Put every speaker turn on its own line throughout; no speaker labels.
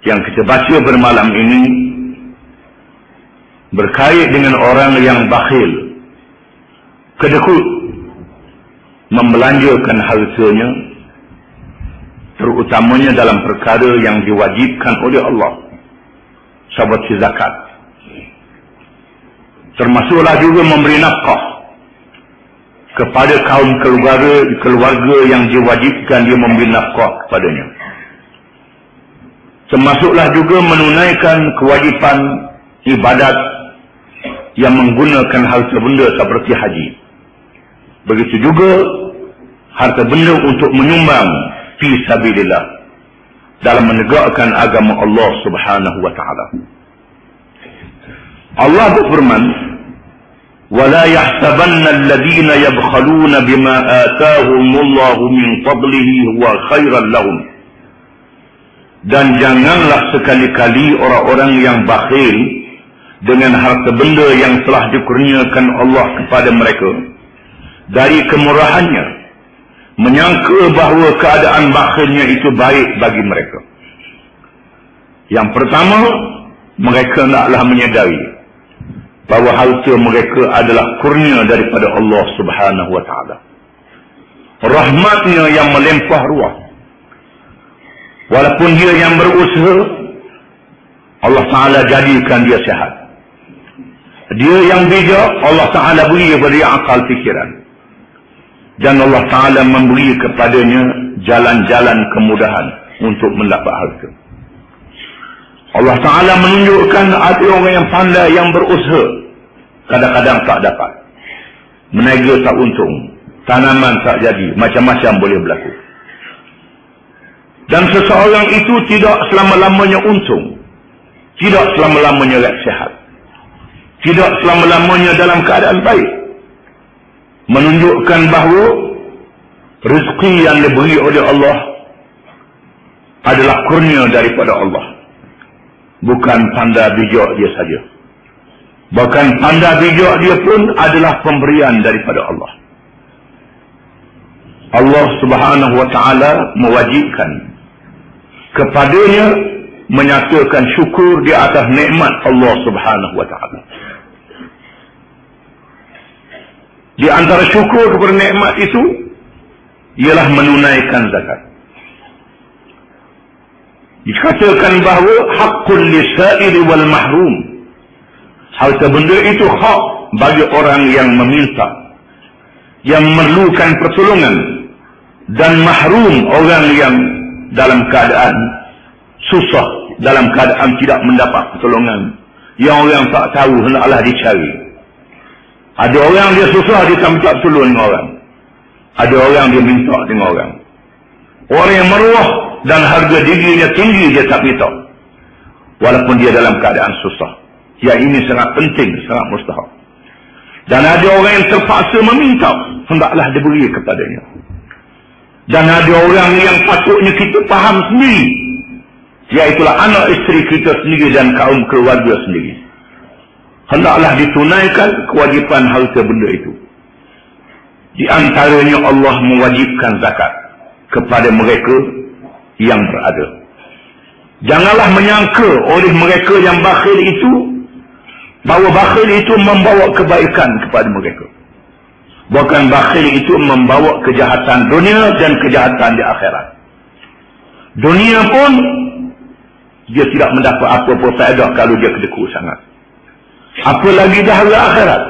yang kita baca bermalam ini berkait dengan orang yang bakhil, kedekut, membelanjakan hartanya, terutamanya dalam perkara yang diwajibkan oleh Allah, seperti zakat. Termasuklah juga memberi nafkah kepada kaum keluarga yang diwajibkan dia memberi nafkah kepadanya. Termasuklah juga menunaikan kewajipan ibadat yang menggunakan harta benda seperti haji. Begitu juga harta benda untuk menyumbang fi sabilillah dalam menegakkan agama Allah Subhanahu wa taala. Allah berfirman, "Wala yahsabanna alladhina yabkhaluna bima ataahumullahu min fadlihi huwa khairan lahum." Dan janganlah sekali-kali orang-orang yang bakhil dengan harta benda yang telah dikurniakan Allah kepada mereka dari kemurahannya, menyangka bahawa keadaan bakhilnya itu baik bagi mereka. Yang pertama, mereka hendaklah menyadari bahawa harta mereka adalah kurnia daripada Allah Subhanahu wa taala. Rahmatnya yang melimpah ruah. Walaupun dia yang berusaha, Allah Ta'ala jadikan dia sihat. Dia yang bijak, Allah Ta'ala beri kepada dia akal fikiran. Dan Allah Ta'ala memberi kepadanya jalan-jalan kemudahan untuk mendapat harta. Allah Ta'ala menunjukkan ada orang yang pandai, yang berusaha, kadang-kadang tak dapat. Meniaga tak untung, tanaman tak jadi, macam-macam boleh berlaku. Dan seseorang itu tidak selama-lamanya untung, tidak selama-lamanya sihat, tidak selama-lamanya dalam keadaan baik. Menunjukkan bahawa rezeki yang diberi oleh Allah adalah kurnia daripada Allah, bukan pandai bijak dia saja. Bahkan pandai bijak dia pun adalah pemberian daripada Allah. Allah Subhanahu wa taala mewajibkan kepadanya menyatakan syukur di atas nikmat Allah Subhanahu wa taala. Di antara syukur kepada nikmat itu ialah menunaikan zakat. Dikatakan bahawa haqqul lisail wal mahrum. Harta benda itu hak bagi orang yang meminta, yang memerlukan pertolongan, dan mahrum orang yang dalam keadaan susah, dalam keadaan tidak mendapat pertolongan, yang orang tak tahu hendaklah dicari. Ada orang dia susah, dia tak minta tolong dengan orang. Ada orang dia minta dengan orang. Orang yang meruah dan harga dirinya tinggi, dia tak minta walaupun dia dalam keadaan susah. Ya, ini sangat penting, sangat mustahab. Dan ada orang yang terpaksa meminta, hendaklah diberi kepadanya. Dan ada orang yang patutnya kita faham sendiri, iaitulah anak isteri kita sendiri dan kaum keluarga sendiri. Hendaklah ditunaikan kewajipan harta benda itu. Di antaranya Allah mewajibkan zakat kepada mereka yang berada. Janganlah menyangka oleh mereka yang bakhil itu bahawa bakhil itu membawa kebaikan kepada mereka. Bahkan bakhil itu membawa kejahatan dunia dan kejahatan di akhirat. Dunia pun dia tidak mendapat apa-apa faedah kalau dia kedekut sangat. Apalagi dahaga akhirat.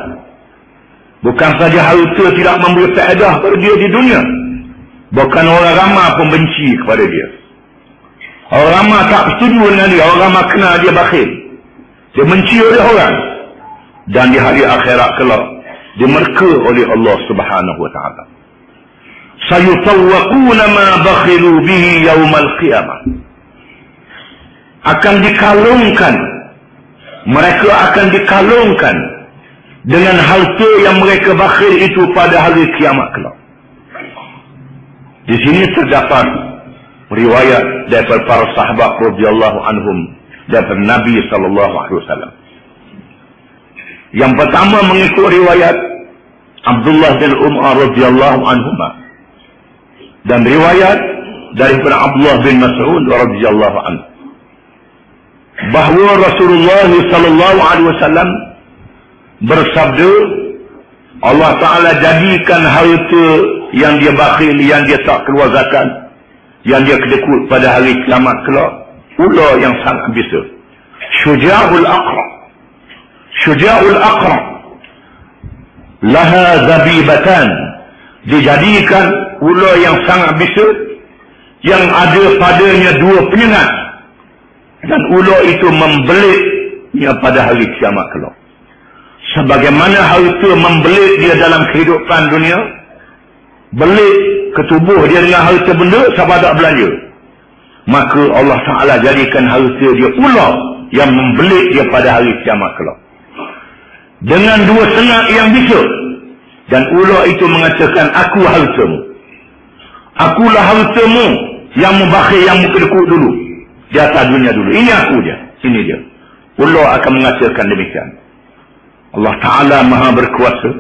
Bukan saja harta tidak memberi faedah kepada dia di dunia, bahkan orang ramai pun benci kepada dia. Orang ramai tak setuju dengan dia, orang ramai kenal dia bakhil, dia benci oleh orang. Dan di hari akhirat kelak dimerka oleh Allah Subhanahu wa taala. Sayutawwaquna ma bakhilu bihi yaumal qiyamah. Akan dikalungkan, mereka akan dikalungkan dengan harta yang mereka bakhil itu pada hari kiamat kelak. Di sini terdapat riwayat daripada para sahabat radhiyallahu anhum, daripada Nabi sallallahu alaihi wasallam. Yang pertama mengikut riwayat Abdullah bin Umar radhiyallahu anhuma, dan riwayat daripada Abdullah bin Mas'ud radhiyallahu anhu. bahawa Rasulullah sallallahu alaihi wasallam bersabda, Allah Ta'ala jadikan harta yang dia bakhil, yang dia tak keluar zakat, yang dia kedekut pada hari kiamat kelak, ular yang sangat bisa. Syuja'ul aqra. Syuja'ul aqra. Laha zabibatan. Dijadikan ular yang sangat bisa, yang ada padanya dua penyengat. Dan ular itu membeliknya pada hari kiamat kelak. Sebagaimana harta membelit dia dalam kehidupan dunia, belit ke tubuh dia dengan harta benda sampai tak belanja, maka Allah Ta'ala jadikan harta dia ular yang membelit dia pada hari kiamat kelak dengan dua sengat yang bisa. Dan ular itu mengatakan, aku hartamu, akulah hartamu yang membakhil, yang kedekut dulu di atas dunia dulu, ini aku dia, ini dia. Ular akan mengatakan demikian. Allah Ta'ala maha berkuasa,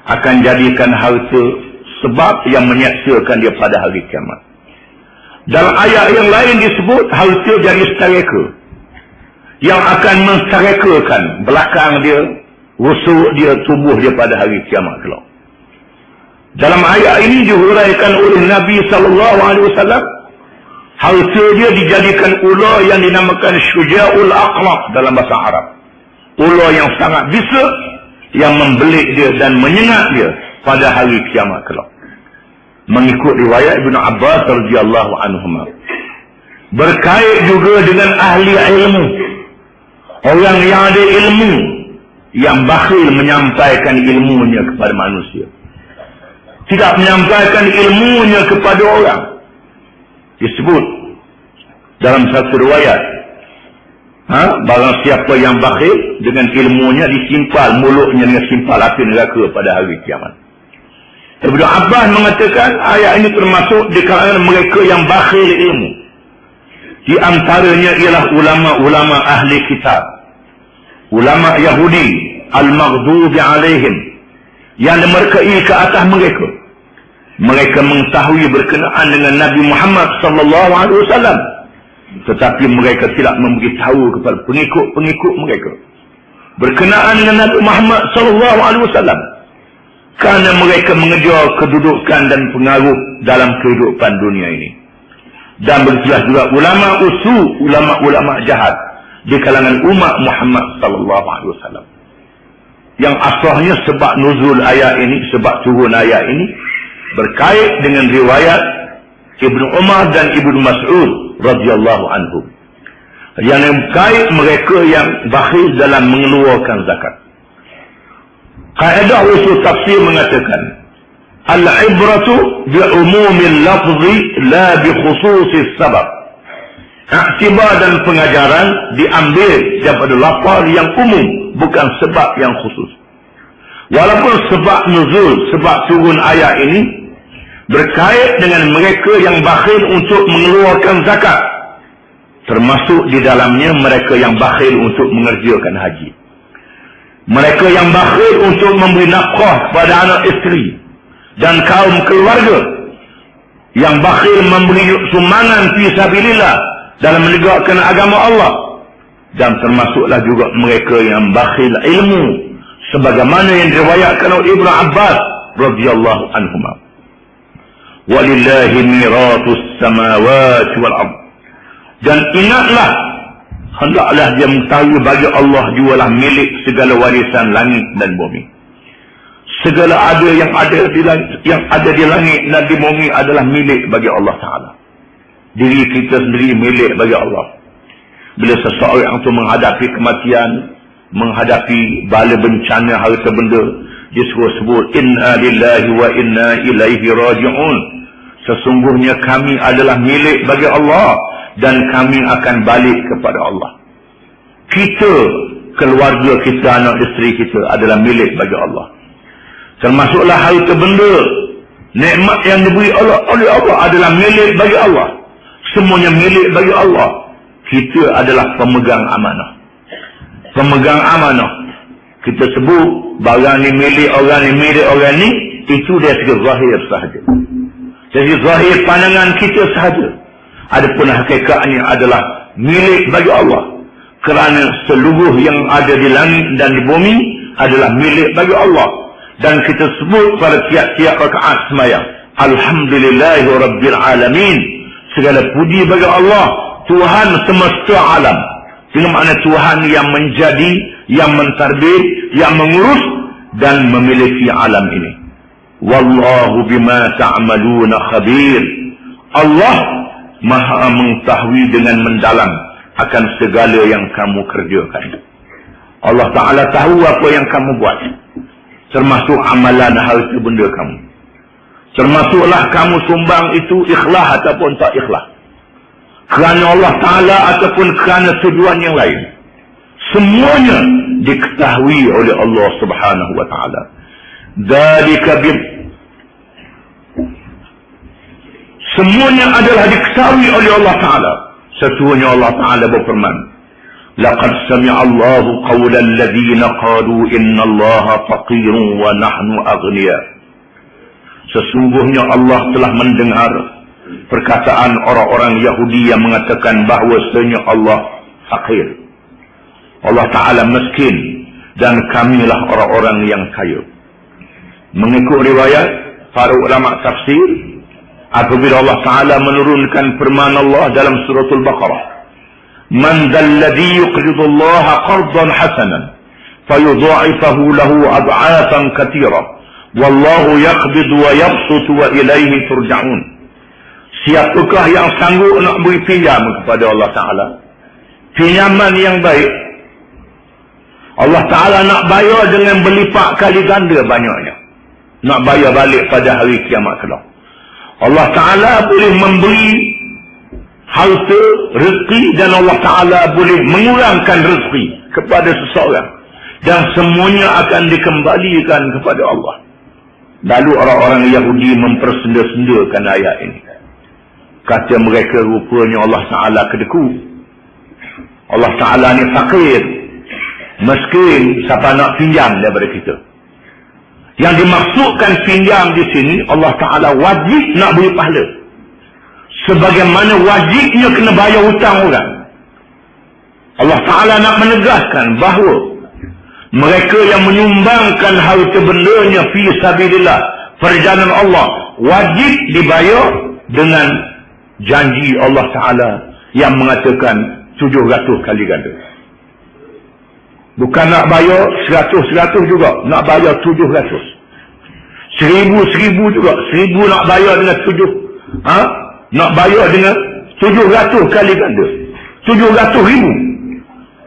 akan jadikan harta sebab yang menyaksakan dia pada hari kiamat. Dalam ayat yang lain disebut harta jadi stereka, yang akan mensterekakan belakang dia, rusuk dia, tubuh dia pada hari kiamat kelak. Dalam ayat ini dihuraikan oleh Nabi sallallahu alaihi wasallam, harta dia dijadikan ular yang dinamakan syuja'ul aqlaq dalam bahasa Arab. Ular yang sangat bisa, yang membelit dia dan menyengat dia pada hari kiamat kelak. Mengikut riwayat Ibnu Abbas radhiyallahu anhuma. Berkait juga dengan ahli ilmu, orang yang ada ilmu, yang bakhil menyampaikan ilmunya kepada manusia, tidak menyampaikan ilmunya kepada orang. Disebut dalam satu riwayat, barang siapa yang bakhil, dengan ilmunya disimpal mulutnya dengan simpal api neraka pada hari kiamat. Ibnu Abbas mengatakan ayat ini termasuk di kalangan mereka yang bakhil ilmu. Di antaranya ialah ulama-ulama ahli kitab, ulama Yahudi al-maghdubi alaihim, yang dimerkai ke atas mereka. Mereka mengetahui berkenaan dengan Nabi Muhammad sallallahu alaihi wasallam, tetapi mereka tidak memberitahu kepada pengikut-pengikut mereka berkenaan dengan Nabi Muhammad sallallahu alaihi wasallam, kerana mereka mengejar kedudukan dan pengaruh dalam kehidupan dunia ini. Dan berjelas juga ulama usul, ulama-ulama jahat di kalangan umat Muhammad sallallahu alaihi wasallam, yang asalnya sebab nuzul ayat ini, sebab turun ayat ini berkait dengan riwayat Ibnu Umar dan Ibnu Mas'ud radhiyallahu anhu, yang berkait mereka yang bakhil dalam mengeluarkan zakat. Kaedah usul tafsir mengatakan, al-ibratu bi'umumil lafzi la bi khususis sabab. Iktibar dan pengajaran diambil daripada lafaz yang umum, bukan sebab yang khusus. Walaupun sebab nuzul, sebab turun ayat ini berkait dengan mereka yang bakhil untuk mengeluarkan zakat, termasuk di dalamnya mereka yang bakhil untuk mengerjakan haji, mereka yang bakhil untuk memberi nafkah kepada anak isteri dan kaum keluarga, yang bakhil memberi sumbangan fi sabilillah dalam menegakkan agama Allah, dan termasuklah juga mereka yang bakhil ilmu, sebagaimana yang diriwayatkan oleh Ibnu Abbas radhiyallahu anhuma. Walillahi miratus samawati wal ard. Dan ingatlah, hendaklah dia mengetahui bagi Allah jualah milik segala warisan langit dan bumi. Segala ada yang ada di langit dan di bumi adalah milik bagi Allah Ta'ala. Diri kita sendiri milik bagi Allah. Bila seseorang itu menghadapi kematian, menghadapi bala bencana harta benda, dia sebut inna lillahi wa inna ilaihi raji'un. Sesungguhnya kami adalah milik bagi Allah dan kami akan balik kepada Allah. Kita, keluarga kita, anak isteri kita adalah milik bagi Allah. Termasuklah harta benda, nikmat yang diberi oleh Allah adalah milik bagi Allah. Semuanya milik bagi Allah. Kita adalah pemegang amanah. Pemegang amanah. Kita sebut barang ni milik orang ni, milik orang ni, itu dari segi zahir sahaja. Dari zahir pandangan kita sahaja. Adapun hakikatnya adalah milik bagi Allah. Kerana seluruh yang ada di langit dan di bumi adalah milik bagi Allah. Dan kita sebut pada tiap-tiap rakaat sembahyang, Alhamdulillahi Rabbil Alamin. Segala puji bagi Allah, Tuhan semesta alam. Dengan makna Tuhan yang menjadi, yang mentadbir, yang mengurus dan memiliki alam ini. Wallahu bima ta'maluna khabir. Allah Maha mengetahui dengan mendalam akan segala yang kamu kerjakan. Allah Ta'ala tahu apa yang kamu buat, termasuk amalan harta benda kamu. Termasuklah kamu sumbang itu ikhlas ataupun tak ikhlas, kerana Allah Ta'ala ataupun kerana tujuan yang lain. Semuanya diketahui oleh Allah Subhanahu wa Ta'ala. Semuanya adalah diketahui oleh Allah Ta'ala. Sesungguhnya Allah Ta'ala berfirman, Laqad sami'a Allahu qawla alladhina qalu inna Allaha faqirun wa nahnu aghniya. Sesungguhnya Allah telah mendengar perkataan orang-orang Yahudi yang mengatakan bahawasanya Allah fakir, Allah Ta'ala miskin, dan kamilah orang-orang yang kaya. Mengikut riwayat para ulama tafsir, apabila Allah Ta'ala menurunkan firman Allah dalam suratul Baqarah, Man dzalladzi yuqridu Allah qardan hasanan fayudha'ifahu lahu ad'afan katsira wallahu yaqbidu wa yabsutu wa ilaihi turja'un. Siapakah yang sanggup nak beri pinjam kepada Allah Ta'ala, pinjaman yang baik, Allah Ta'ala nak bayar dengan berlipat kali ganda banyaknya, nak bayar balik pada hari kiamat kelak. Allah Ta'ala boleh memberi harta, rezeki, dan Allah Ta'ala boleh mengurangkan rezeki kepada seseorang, dan semuanya akan dikembalikan kepada Allah. Lalu orang-orang Yahudi mempersenda-sendakan ayat ini. Kata mereka, rupanya Allah Ta'ala kedeku, Allah Ta'ala ni fakir, miskin, siapa nak pinjam daripada kita. Yang dimaksudkan pinjam di sini, Allah Ta'ala wajib nak beri pahala, sebagaimana wajibnya kena bayar hutang orang. Allah Ta'ala nak menegaskan bahawa mereka yang menyumbangkan harta bendanya fi sabilillah, perjalanan Allah, wajib dibayar dengan janji Allah Ta'ala yang mengatakan 700 kali ganda. Bukan nak bayar 100 juga, nak bayar 700. 1000 juga, 1000 nak bayar dengan 7, nak bayar dengan 700 kali ganda. 700,000.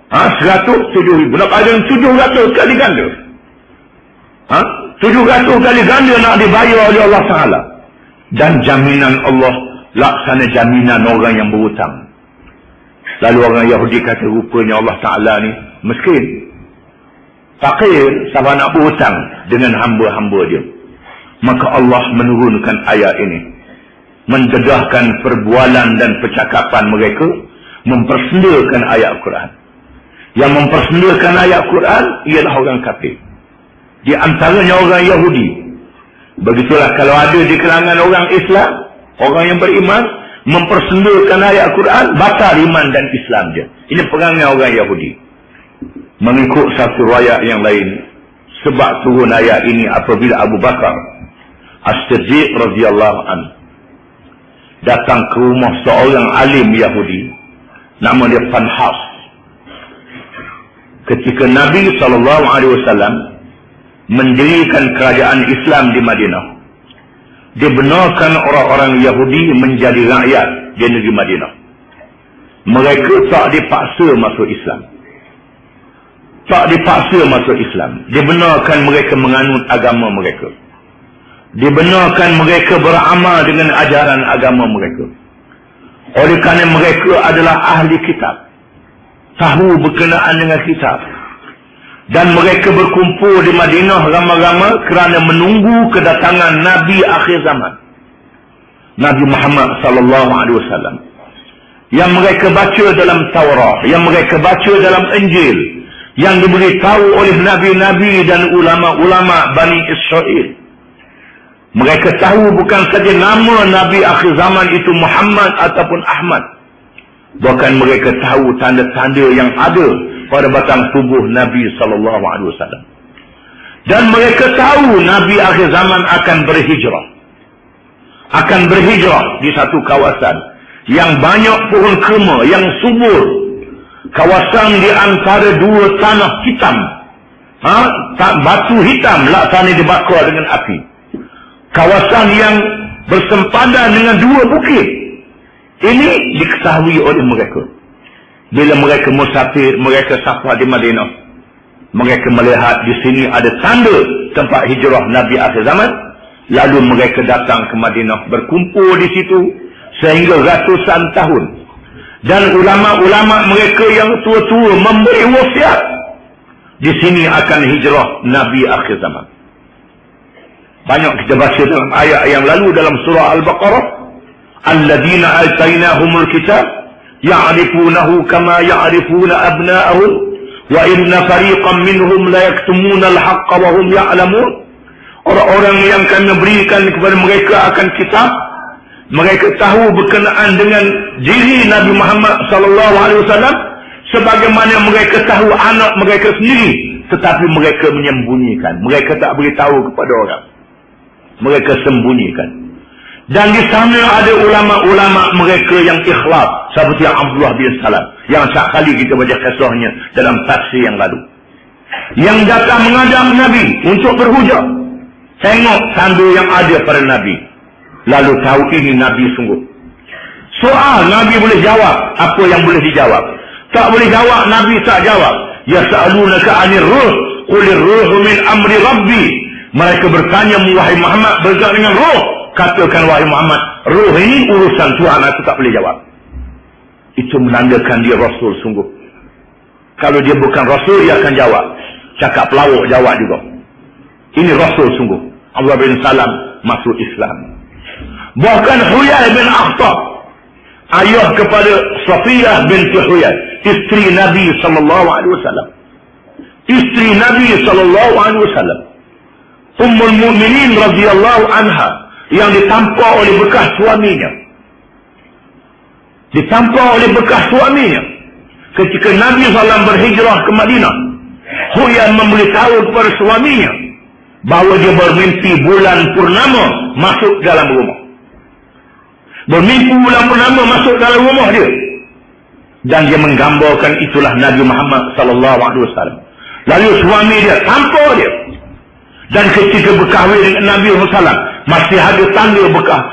107,000. Nak bayar dengan 700 kali ganda. 700 kali ganda nak dibayar oleh Allah Ta'ala. Dan jaminan Allah laksana jaminan orang yang berhutang. Lalu orang Yahudi kata, rupanya Allah Ta'ala ni miskin, fakir, siapa nak berhutang dengan hamba-hamba dia. Maka Allah menurunkan ayat ini, mendedahkan perbualan dan percakapan mereka, mempersendakan ayat Quran. Yang mempersendakan ayat Quran ialah orang kafir, di antaranya orang Yahudi. Begitulah kalau ada di kalangan orang Islam, orang yang beriman, mempersendakan ayat Quran, batal iman dan Islam dia. Ini perangai orang Yahudi. Mengikut satu riwayat yang lain, sebab turun ayat ini apabila Abu Bakar As-Siddiq radhiyallahu anhu datang ke rumah seorang alim Yahudi, nama dia Fanhas. Ketika Nabi SAW mendirikan kerajaan Islam di Madinah, dia benarkan orang-orang Yahudi menjadi rakyat di negeri Madinah. Mereka tak dipaksa masuk Islam. Tak dipaksa masuk Islam. Dibenarkan mereka menganut agama mereka. Dibenarkan mereka beramal dengan ajaran agama mereka. Oleh kerana mereka adalah ahli kitab, tahu berkenaan dengan kitab, dan mereka berkumpul di Madinah ramai-ramai kerana menunggu kedatangan Nabi akhir zaman, Nabi Muhammad sallallahu alaihi wasallam, yang mereka baca dalam Taurat, yang mereka baca dalam Injil, yang diberitahu oleh nabi-nabi dan ulama-ulama Bani Israel. Mereka tahu bukan saja nama Nabi akhir zaman itu Muhammad ataupun Ahmad, Bahkan mereka tahu tanda-tanda yang ada pada batang tubuh Nabi SAW. Dan mereka tahu Nabi akhir zaman akan berhijrah. Akan berhijrah di satu kawasan yang banyak pohon kurma, yang subur. Kawasan di antara dua tanah hitam. Batu hitam laksana dibakar dengan api. Kawasan yang bersempadan dengan dua bukit. Ini diketahui oleh mereka. Bila mereka musafir, mereka safar di Madinah, mereka melihat di sini ada tanda tempat hijrah Nabi akhir zaman. Lalu mereka datang ke Madinah, berkumpul di situ sehingga ratusan tahun. Dan ulama-ulama mereka yang tua-tua memberi wasiat, di sini akan hijrah Nabi akhir zaman. Banyak kita baca dalam ayat yang lalu dalam surah Al-Baqarah, alladzina atainahumul kitab ya'rifunahu kama ya'rifuna abna'ahum wa inna fariqan minhum la yaktumuna al-haqqa wa hum ya'lamun. Orang-orang yang kami berikan kepada mereka akan kitab, mereka tahu berkenaan dengan diri Nabi Muhammad sallallahu alaihi wasallam sebagaimana mereka tahu anak mereka sendiri, tetapi mereka menyembunyikan. Mereka tak beritahu kepada orang. Mereka sembunyikan. Dan di sana ada ulama-ulama mereka yang ikhlas, seperti Abdullah bin Salam, yang setiap kali kita baca kisahnya dalam tafsir yang lalu, yang datang menghadap Nabi untuk berhujah. Tengok tanda yang ada pada Nabi, lalu tahu ini Nabi sungguh. Soal Nabi boleh jawab apa yang boleh dijawab. Tak boleh jawab, Nabi tak jawab. Yas'alunaka 'anir ruh, qulir ruhu min amri rabbi. Mereka bertanya, wahai Muhammad, berkaitan dengan roh. Katakan, wahai Muhammad, roh ini urusan Tuhan, aku tak boleh jawab. Itu menandakan dia Rasul sungguh. Kalau dia bukan Rasul, dia akan jawab. Cakap pelawak, jawab juga. Ini Rasul sungguh. Abdullah bin Salam masuk Islam. Bahkan Huyai bin Akhtab, ayah kepada Safiyah binti Huyai, isteri Nabi SAW. Isteri Nabi SAW. Ummul Mu'minin radhiyallahu anha, yang ditampak oleh bekas suaminya. Ditampak oleh bekas suaminya. Ketika Nabi SAW berhijrah ke Madinah, Huyai memberitahu kepada suaminya bahawa dia bermimpi bulan purnama masuk dalam rumah. Bermimpi bulan purnama masuk dalam rumah dia. Dan dia menggambarkan itulah Nabi Muhammad SAW. Lalu suami dia tampar dia. Dan ketika berkahwin dengan Nabi SAW, masih ada tanda bekas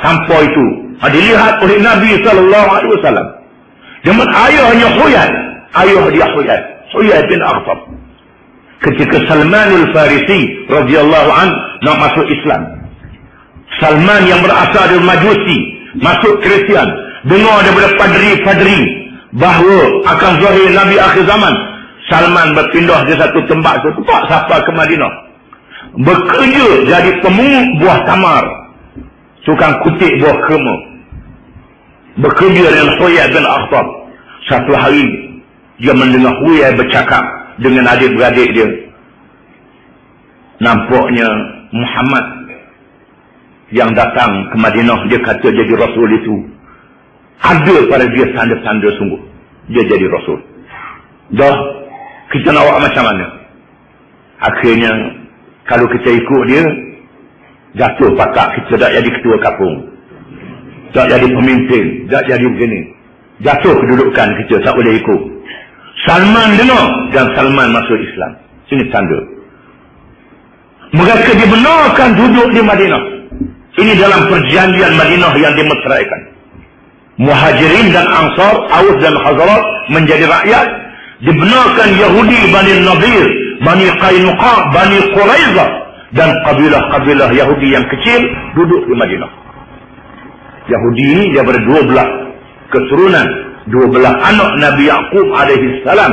tampar itu. Dilihat oleh Nabi SAW. Dengan ayahnya Huyai. Ayah dia Huyai. Huyai bin Akhtab. Ketika Salmanul Farisi radhiyallahu anhu nak masuk Islam. Salman yang berasal dari Majusi masuk Kristian. Dengar daripada padri-padri bahawa akan zahir Nabi akhir zaman. Salman berpindah di satu tempat sampai ke Madinah. Bekerja jadi pemungut buah tamar, tukang kutip buah kurma. Bekerja dengan Huyai bin Akhtab. Satu hari dia mendengar Huyai bercakap dengan adik-beradik dia. Nampaknya Muhammad yang datang ke Madinah, dia kata jadi Rasul itu, ada pada dia tanda-tanda sungguh dia jadi Rasul. Dah, kita nak buat macam mana? Akhirnya kalau kita ikut dia, jatuh pakak, kita tak jadi ketua kampung, tak jadi pemimpin, tak jadi begini, jatuh kedudukan kita, tak boleh ikut. Salman dengar dan Salman masuk Islam. Ini tanda. Mereka dibenarkan duduk di Madinah. Ini dalam perjanjian Madinah yang dimesraikan. Muhajirin dan Ansar, Aus dan Khazraj menjadi rakyat. Dibenarkan Yahudi, Bani Nadir, Bani Qainuqa, Bani Quraizah, dan kabilah-kabilah Yahudi yang kecil duduk di Madinah. Yahudi ini dia ber 12 keturunan, 12 anak Nabi Yaqub alaihi salam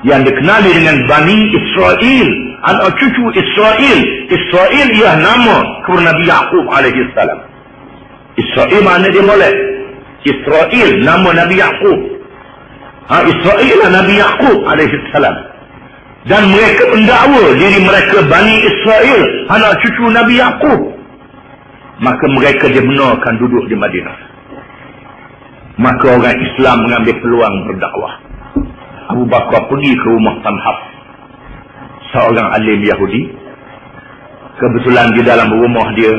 yang dikenali dengan Bani Israel, anak cucu Israel. Israel ialah nama kepada Nabi Yaqub alaihi salam. Israel mana dia molek? Israel nama Nabi Yaqub. Israel lah Nabi Yaqub alaihi salam. Dan mereka mendakwa diri mereka Bani Israel, anak cucu Nabi Yaqub. Maka mereka dibenarkan duduk di Madinah. Maka orang Islam mengambil peluang berdakwah. Abu Bakar pergi ke rumah Tanhaf, seorang alim Yahudi. Kebetulan di dalam rumah dia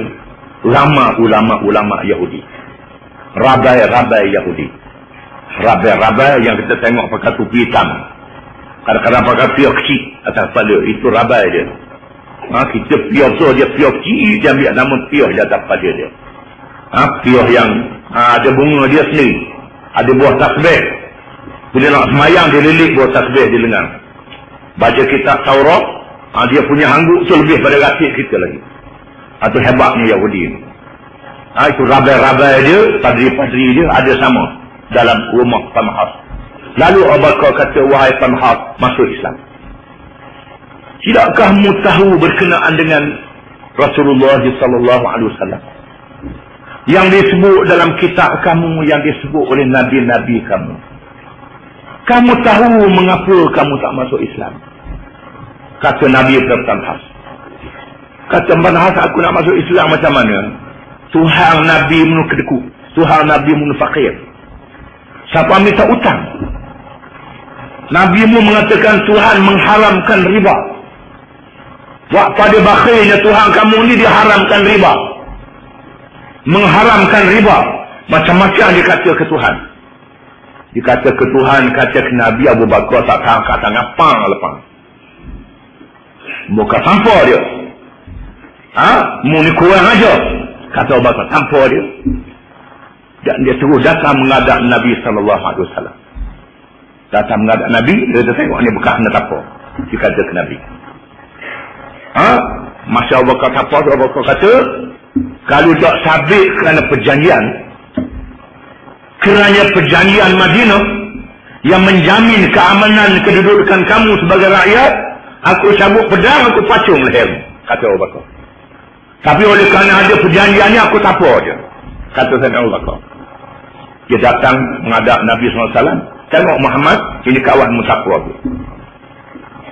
ramai ulama-ulama Yahudi, rabai-rabai Yahudi, rabai-rabai yang kita tengok pakai topi hitam, kadang-kadang pakai piok kecil atas kepala. Itu rabai dia. Kita piok so dia piok kecil, dia ambil nama piok di atas kepala dia. Piok yang ada bunga dia sendiri, ada buah tasbih. Bila nak semayang dia lilik buah tasbih di lengan. Baca kitab Taurat, dia punya hangguk tu lebih pada rakyat kita lagi. Itu hebatnya Yahudi ni. Itu rabai-rabai dia, padri-padri dia ada sama dalam rumah Tanhaf. Lalu Abu Bakar kata, wahai Tanhaf, masuk Islam. Tidakkah kamu tahu berkenaan dengan Rasulullah SAW yang disebut dalam kitab kamu, yang disebut oleh Nabi-Nabi kamu? Kamu tahu mengapa kamu tak masuk Islam? Kata Nabi Tanhaf. Kata Tanhaf, aku nak masuk Islam macam mana? Tuhan Nabi menu kedeku, Tuhan Nabi menu fakir. Siapa minta utang? Nabi mu mengatakan Tuhan mengharamkan riba. Waktu pada bakhilnya Tuhan kamu ni dia haramkan riba. Mengharamkan riba. Macam-macam dia kata ke Tuhan. Dia kata ke Tuhan, kata ke Nabi. Abu Bakar tak kata ngapang lepas. Bukan tanpa dia. Mu ni kurang aja. Kata Abu Bakar, tanpa dia. Dan dia terus datang menghadap Nabi SAW. Datang menghadap Nabi, dia tengok ni bekas nak apa. Dia kata ke Nabi. Masa Abu Bakar apa, Abu Bakar kata, kalau tak sabit kerana perjanjian Madinah yang menjamin keamanan kedudukan kamu sebagai rakyat, aku cabut pedang, aku pacung leher, kata Abu Bakar. Tapi oleh kerana ada perjanjiannya, aku tak apa je, kata Sayyidina Abu Bakar. Dia datang menghadap Nabi SAW. Tengok Muhammad, ini kawan musafir aku.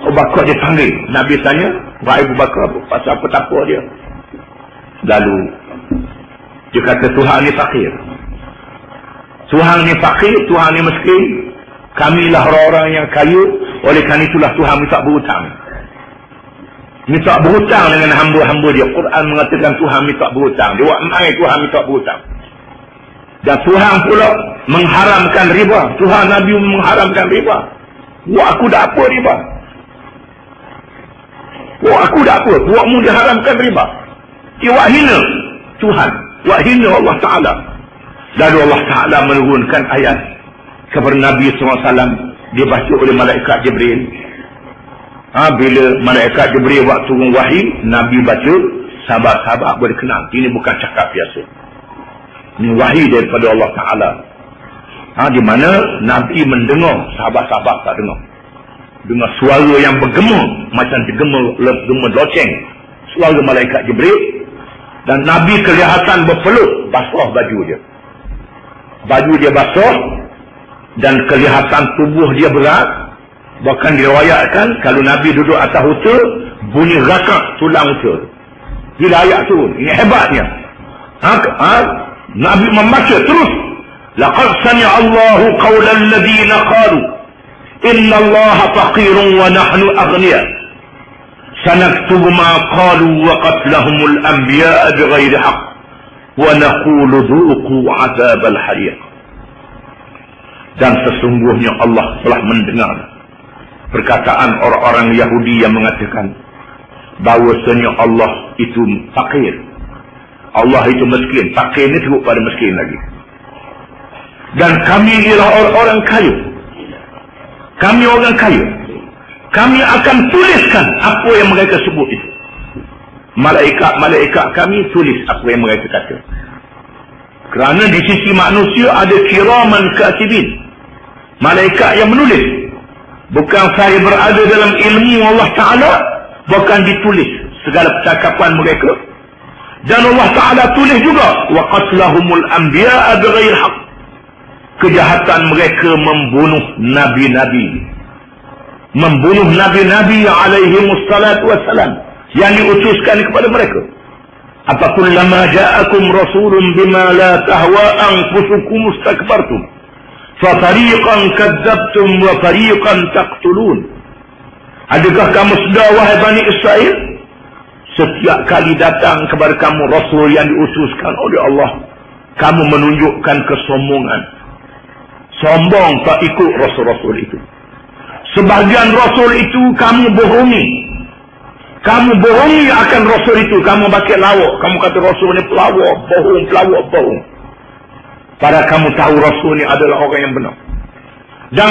Abu Bakar dia panggil. Nabi tanya, wahai Abu Bakar, pasal apa tak apa dia? Lalu dia kata, Tuhan ni fakir. Tuhan ni fakir, Tuhan ni miskin. Kamilah orang-orang yang kaya. Oleh kerana itulah Tuhan minta berhutang. Minta berhutang dengan hamba-hamba dia. Quran mengatakan Tuhan minta berhutang. Dia buat mai Tuhan minta berhutang. Dan Tuhan pula mengharamkan riba. Tuhan Nabi mengharamkan riba. Buat aku dah apa riba? Buat aku dah apa? Buatmu diharamkan riba. Dia buat hina Tuhan. Buat hina Allah Ta'ala. Lalu Allah Ta'ala menurunkan ayat kepada Nabi SAW. Dia baca oleh malaikat Jibril. Bila malaikat Jibril waktu turun wahyi, Nabi baca, sahabat-sahabat boleh kenal. Ini bukan cakap biasa. Ini wahyi daripada Allah Ta'ala. Di mana Nabi mendengar, sahabat-sahabat tak dengar. Dengar suara yang bergema, macam gema loceng. Suara malaikat Jibril. Dan Nabi kelihatan berpeluk, basah baju dia. Baju dia basah, dan kelihatan tubuh dia berat. Bahkan diriwayatkan, kalau Nabi duduk atas unta, bunyi rakak tulang unta. Bila ayat turun, ini hebatnya. Nabi membaca terus. Laqad sami'a Allahu qawlan ladina qalu inna Allaha faqirun wa nahnu aghniya. Sanaktubu ma qalu wa qatlahumul anbiya'a bighairi haqq wa naqulu dhuqu 'adzabal hariq. Dan sesungguhnya Allah telah mendengar perkataan orang-orang Yahudi yang mengatakan bahawasanya Allah itu fakir. Allah itu miskin. Fakir ni teruk pada miskin lagi. Dan kami ialah orang-orang kaya. Kami orang kaya. Kami akan tuliskan apa yang mereka sebut itu. Malaikat kami tulis apa yang mereka kata. Kerana di sisi manusia ada kiraman katibin. Malaikat yang menulis. Bukan saya berada dalam ilmu Allah Ta'ala, bahkan ditulis segala percakapan mereka. Dan Allah Ta'ala tulis juga wa qatlahumul anbiya'a bighairi haqq. Kejahatan mereka membunuh nabi-nabi. Membunuh nabi-nabi alaihi wassalatu wassalam yang diutuskan kepada mereka. Apa kullama ja'akum rasulun bima la tahwa anfusukum istakbartum Fafariqan kadzabtum wa fariqan taqtulun. Adakah kamu sedar, wahai Bani Israel? Setiap kali datang kepada kamu Rasul yang diutuskan oleh Allah, kamu menunjukkan kesombongan. Sombong tak ikut Rasul-Rasul itu. Sebahagian Rasul itu kamu bohongi. Kamu bohongi akan Rasul itu. Kamu pakai lawak. Kamu kata Rasul ni pelawak, bohong, pelawak, bohong. Padahal kamu tahu Rasul ni adalah orang yang benar. Dan